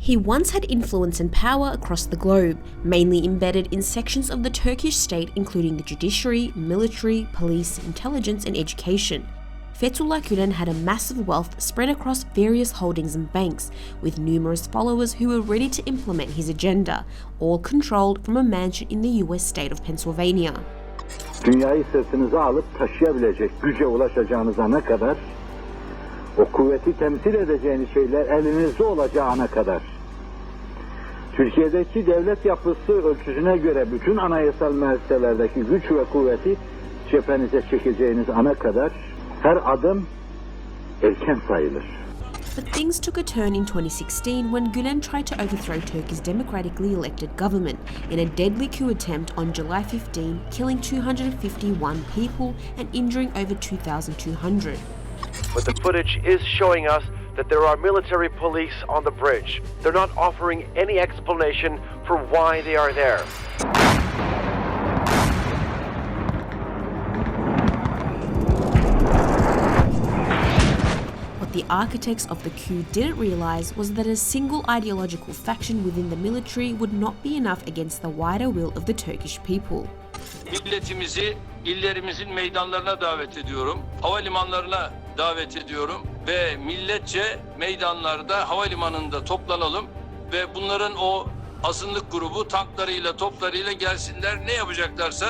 He once had influence and power across the globe, mainly embedded in sections of the Turkish state including the judiciary, military, police, intelligence and education. Fethullah Gulen had a massive wealth spread across various holdings and banks, with numerous followers who were ready to implement his agenda, all controlled from a mansion in the US state of Pennsylvania. Dünyayı sırtınıza alıp taşıyabilecek güce ulaşacağınıza ne kadar, o kuvveti temsil edeceğiniz şeyler elinizde olacağına kadar, Türkiye'deki devlet yapısı ölçüsüne göre bütün anayasal müesseselerdeki güç ve kuvveti cephenize çekeceğiniz ana kadar her adım erken sayılır. But things took a turn in 2016 when Gulen tried to overthrow Turkey's democratically elected government in a deadly coup attempt on July 15, killing 251 people and injuring over 2,200. But the footage is showing us that there are military police on the bridge. They're not offering any explanation for why they are there. What the architects of the coup didn't realize was that a single ideological faction within the military would not be enough against the wider will of the Turkish people. Milletimizi illerimizin meydanlarına davet ediyorum. Havalimanlarına davet ediyorum ve milletçe meydanlarda, havalimanında toplanalım ve bunların o azınlık grubu tanklarıyla, toplarıyla gelsinler, ne yapacaklarsa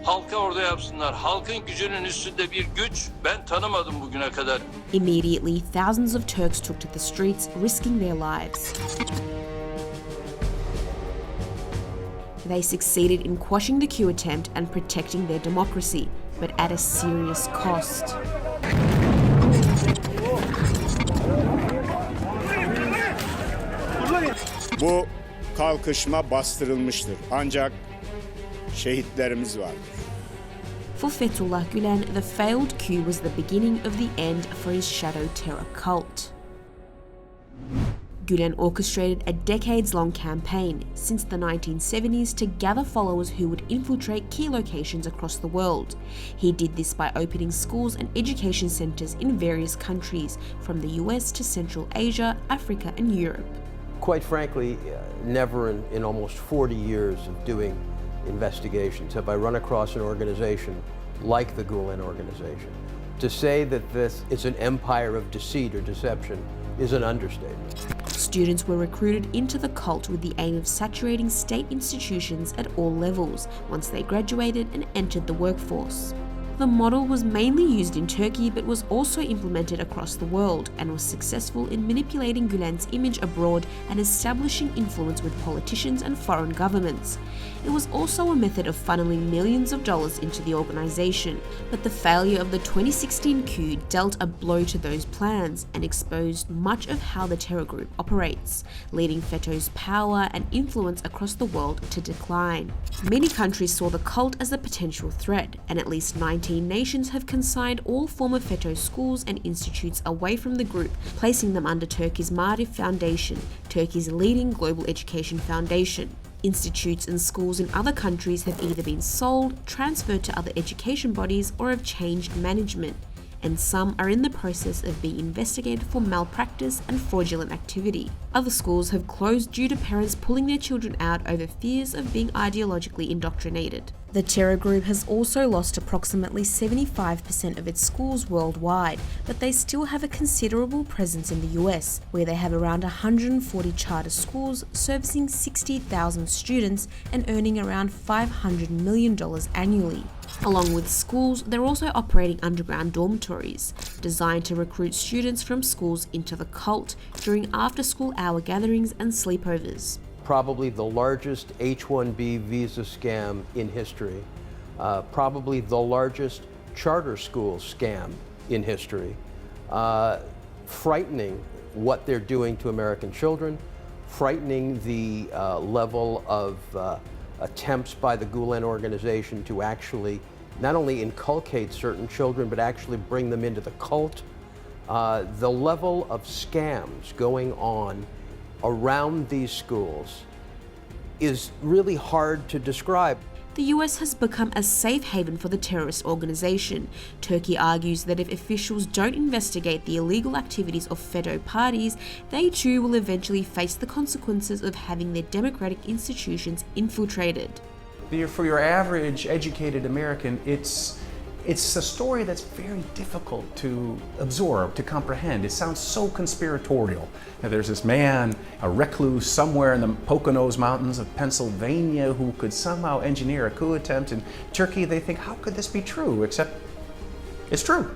halka orada yapsınlar. Halkın gücünün üstünde bir güç ben tanımadım bugüne kadar. Immediately, thousands of Turks took to the streets, risking their lives. They succeeded in quashing the coup attempt and protecting their democracy, but at a serious cost. Bu kalkışma bastırılmıştır. Ancak şehitlerimiz vardır. For Fethullah Gulen, the failed coup was the beginning of the end for his shadow terror cult. Gulen orchestrated a decades-long campaign since the 1970s to gather followers who would infiltrate key locations across the world. He did this by opening schools and education centers in various countries, from the US to Central Asia, Africa and Europe. Quite frankly, never in almost 40 years of doing investigations have I run across an organization like the Gulen organization. To say that this is an empire of deceit or deception is an understatement. Students were recruited into the cult with the aim of saturating state institutions at all levels once they graduated and entered the workforce. The model was mainly used in Turkey but was also implemented across the world and was successful in manipulating Gulen's image abroad and establishing influence with politicians and foreign governments. It was also a method of funneling millions of dollars into the organization, but the failure of the 2016 coup dealt a blow to those plans and exposed much of how the terror group operates, leading Feto's power and influence across the world to decline. Many countries saw the cult as a potential threat, and at least 19 nations have consigned all former Feto schools and institutes away from the group, placing them under Turkey's Maarif Foundation, Turkey's leading global education foundation. Institutes and schools in other countries have either been sold, transferred to other education bodies, or have changed management, and some are in the process of being investigated for malpractice and fraudulent activity. Other schools have closed due to parents pulling their children out over fears of being ideologically indoctrinated. The terror group has also lost approximately 75% of its schools worldwide, but they still have a considerable presence in the US, where they have around 140 charter schools servicing 60,000 students and earning around $500 million annually. Along with schools, they're also operating underground dormitories, designed to recruit students from schools into the cult during after-school hour gatherings and sleepovers. Probably the largest H-1B visa scam in history, probably the largest charter school scam in history, frightening what they're doing to American children, frightening the level of attempts by the Gulen organization to actually not only inculcate certain children, but actually bring them into the cult. The level of scams going on around these schools is really hard to describe. The US has become a safe haven for the terrorist organization. Turkey argues that if officials don't investigate the illegal activities of Feto parties, they too will eventually face the consequences of having their democratic institutions infiltrated. For your average educated American, it's a story that's very difficult to absorb, to comprehend. It sounds so conspiratorial. Now, there's this man, a recluse somewhere in the Poconos mountains of Pennsylvania who could somehow engineer a coup attempt in Turkey. They think, how could this be true? Except it's true.